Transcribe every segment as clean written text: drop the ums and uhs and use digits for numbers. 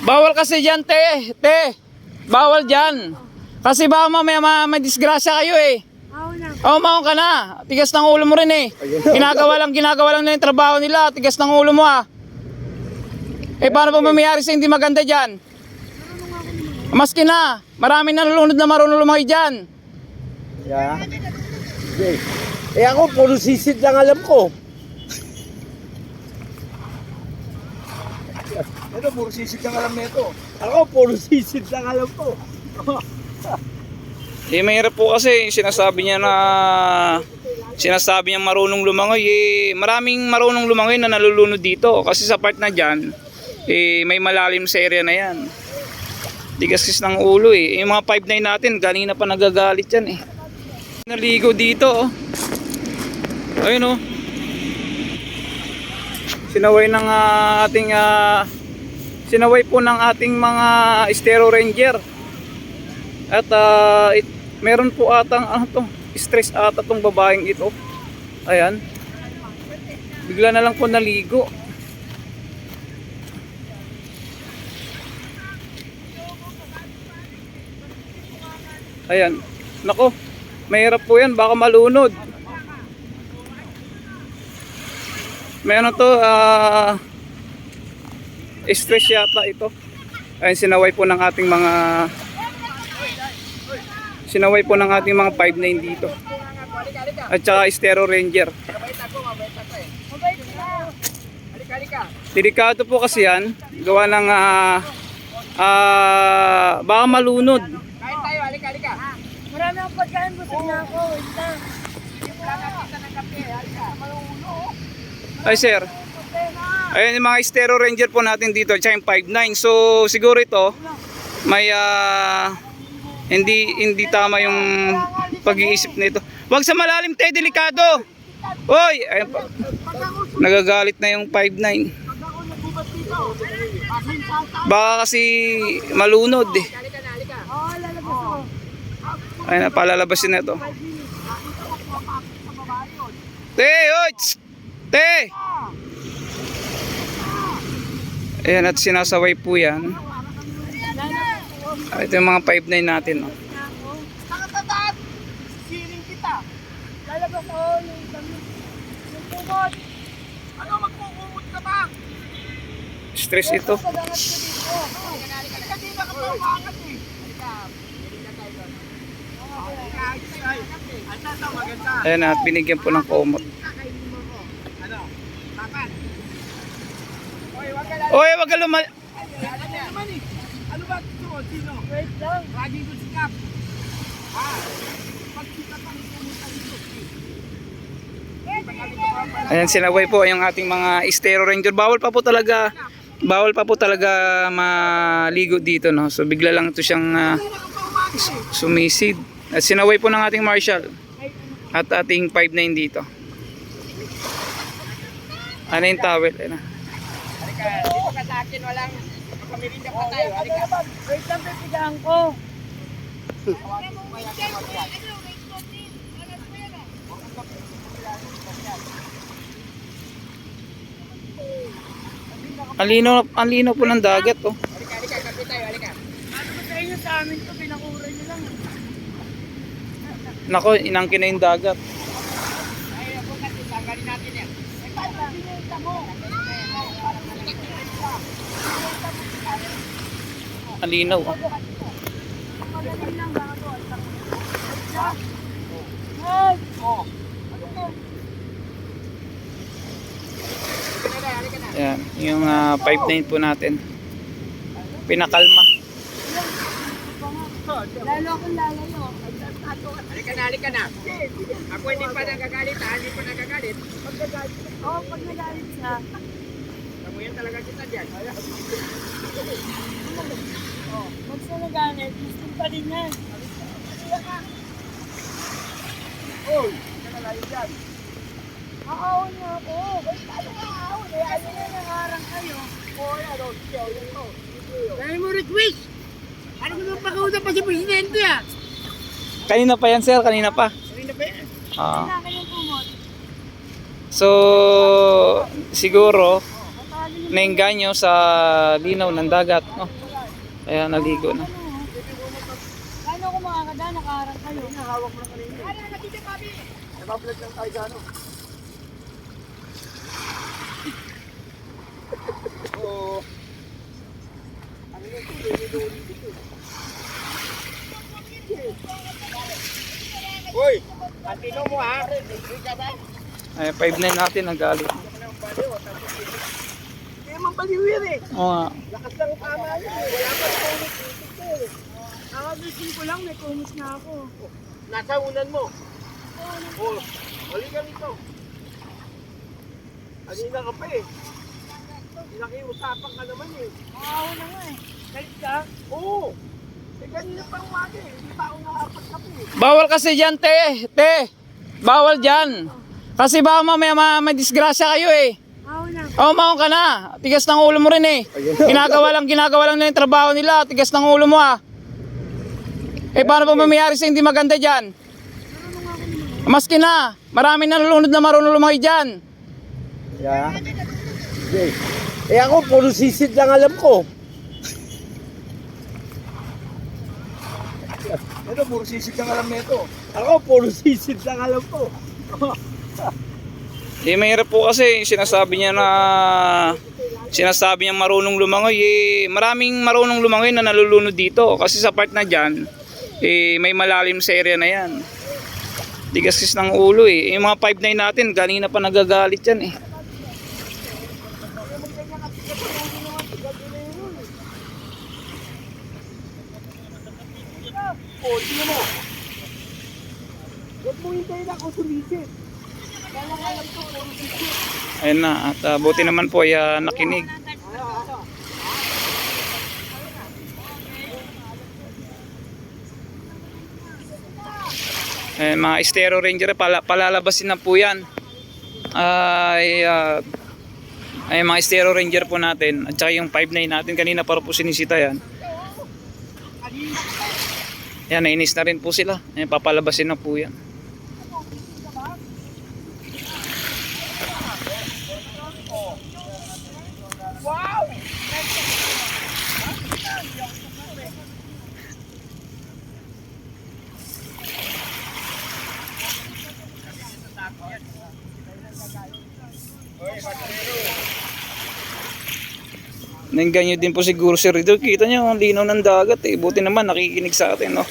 Bawal kasi dyan, te. Te. Bawal dyan. Kasi baka mamaya may disgrasya kayo eh. Maon ka na. Tigas ng ulo mo rin eh. Ginagawa lang na yung trabaho nila. Tigas ng ulo mo ah. Eh paano pa mamayari sa hindi maganda dyan? Maski na. Maraming nalulunod na marunong lumaki dyan. Yeah. Okay. Eh ako, puro sisid lang alam ko. Ito, puro sisid lang alam nito. Ako, puro sisid lang alam ko. Eh mahirap po kasi sinasabi niya marunong lumangoy maraming marunong lumangoy na nalulunod dito kasi sa part na diyan may malalim sa area na yan. Tigas ng ulo yung mga 5'9" natin kanina pa nagagalit yan naligo dito ayun sinaway po ng ating mga Estero Ranger at meron po atang stress ata tong babaeng ito. Ayan. Bigla na lang po naligo. Ayan. Nako, mahirap po yan. Baka malunod. Meron to, stress yata ito. Ayan, sinaway po ng ating mga 5'9" dito. At saka Estero Ranger. Delikado po kasi yan. Gawa ng baka malunod. Marami akong pagkain, busog na ako. Ay sir. Ayun yung mga Estero Ranger po natin dito. At saka yung 5'9". So siguro ito may hindi tama yung pag-iisip nito. Wag sa malalim tayo, delikado. Hoy, ayun pa. Nagagalit na yung 5'9". Baka kasi malunod Ayun na, palalabasin na ito. Te, oy! Te! Ayan, at sinasaway po yan. Ito yung mga 5'9" natin. Nakatataan! Siling kita! Lalabas ako yung kumot! Ano magkukumot ka ba? Stress ito. Hindi na katawakan eh! Ayan at binigyan po ng komot. Oy, wag ka lumal... Ano ba gusto mo? Sino? Wait lang. Laging ko sikap. Pag sikap ang pumunta dito. Ayan, sinaway po yung ating mga Estero Ranger. Bawal pa po talaga maligo dito, no? So bigla lang ito siyang sumisid. At sinaway po ng ating Marshal at ating 5'9" dito. Ano yung towel? Ayun na. Dito ka sa akin, walang pamirinda pa tayo. Wait lang, pipigahan ko. Ang lino po ng dagat, oh. Halika, kapit tayo, halika. Ano ba sa inyo sa amin to? Pinakura nyo lang. Nako, inangkin na yung dagat. Ay, ako kasi, tanggalin natin yan. Ay, paano ba binenta mo? Ang linaw, oh. Magaling lang, baka to. Ay! Oh! Ano to? Ayan, yung 5'9" po natin. Pinakalma. Lalo akong lalayo. Halika na. Ako hindi pa nagagalit, hindi pa nagagalit. Oo, pag nagalit siya. Kamuyan talaga kita dyan. Pag siya nagalit, gusto pa din yan. Oy, kanalayo dyan. Aawon nga ako. Ba't paano ka aawon? Eh, ano na nangarang kayo? Oh, yan, oh, siya, yan, oh. Dahil mo request. Ano ko nang pakausap pa si Presidente ah? Kanina pa yan, sir. Kanina pa. Kanina pa yan. Ah. Kailangan yung kumot. So, siguro, Patawagin yung nainganyo sa linaw ng dagat, no? Kaya naligo na. Paano ako makakada? Nakaharang kayo. Hawak mo na kanina. Nabablog lang tayo gano. Oo. Ano yun? Duli-duli dito. Uy, antino mo ha. Ay, 5'9" natin ang galit. Kaya man paliwir eh. Oo nga. Lakas lang tama yun eh. Wala pa kumit dito eh. Kakagising ko lang, may kumus na ako. Nasa unan mo. Oh, halika rito. Kanina ka pa eh. Nakiusapan ka naman eh. Makahawa na nga eh. Galit ka? Oo. Eh kanina pa umaga eh. Hindi pa ako nakapagkape eh. Bawal kasi dyan, te. Te. Bawal dyan. Kasi baka mamaya may disgrasya kayo eh. Makahawa na. Oh, maon ka na. Tigas ng ulo mo rin eh. Ginagawa lang nila yung trabaho nila. Tigas ng ulo mo ah. Eh paano pa mamayari sa hindi maganda dyan? Maski na. Marami nalulunod na marunong lumakay dyan. Yeah. Okay. Eh ako, puro sisid lang alam ko. Ito, puro sisid lang alam nito. Ako, puro sisid lang alam ko. Eh mahirap po kasi sinasabi niya marunong lumangoy eh. Maraming marunong lumangoy na nalulunod dito kasi sa part na dyan eh may malalim sa area na yan. Tigas ng ulo eh. Yung mga 5'9" natin kanina pa nagagalit yan eh. O, tingnan mo. Huwag mo hintayin ako sumisid. Kaya alam ko, puro sisid. Ayun na at buti naman po ay nakinig. Mga Estero Ranger palalabasin na po yan. Ay mga Estero Ranger po natin at saka yung 5'9" natin kanina para po sinisita yan. Yan, nainis na rin po sila. Ay, papalabasin na po yan. Nangganyo din po siguro si Riddle. Kita niyo ang linaw ng dagat eh. Buti naman nakikinig sa atin, no.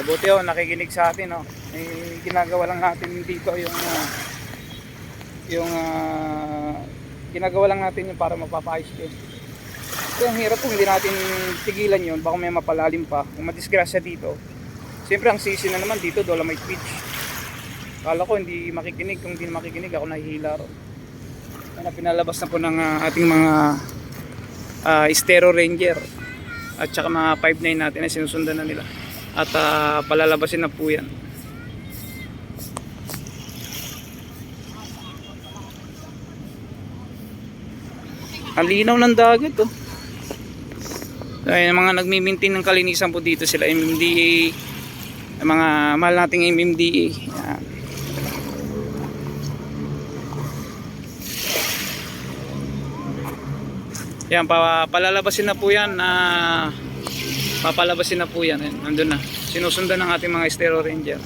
Buti nakikinig sa atin, no. Eh, ginagawa lang natin dito yung ginagawa lang natin yung para mapapayos din. Kasi ang hirap kung hindi natin tigilan yun, baka may mapalalim pa. Kung madisgrasya dito, siyempre ang sisi na naman dito, Dolomite Beach. Kala ko hindi makikinig, kung hindi makikinig ako nahihila ron. Kaya pinalabas na po ng ating mga Estero Ranger at saka mga 5'9" natin na sinusundan na nila. At palalabasin na po yan. Ang linaw ng dagat oh. Ay, mga nagmi-maintain ng kalinisan po dito sila MMDA, mga mahal nating MMDA. Yan. Yan, palalabasin na po yan. Papalabasin na po yan. Nandun na. Sinusundan ng ating mga Estero Ranger.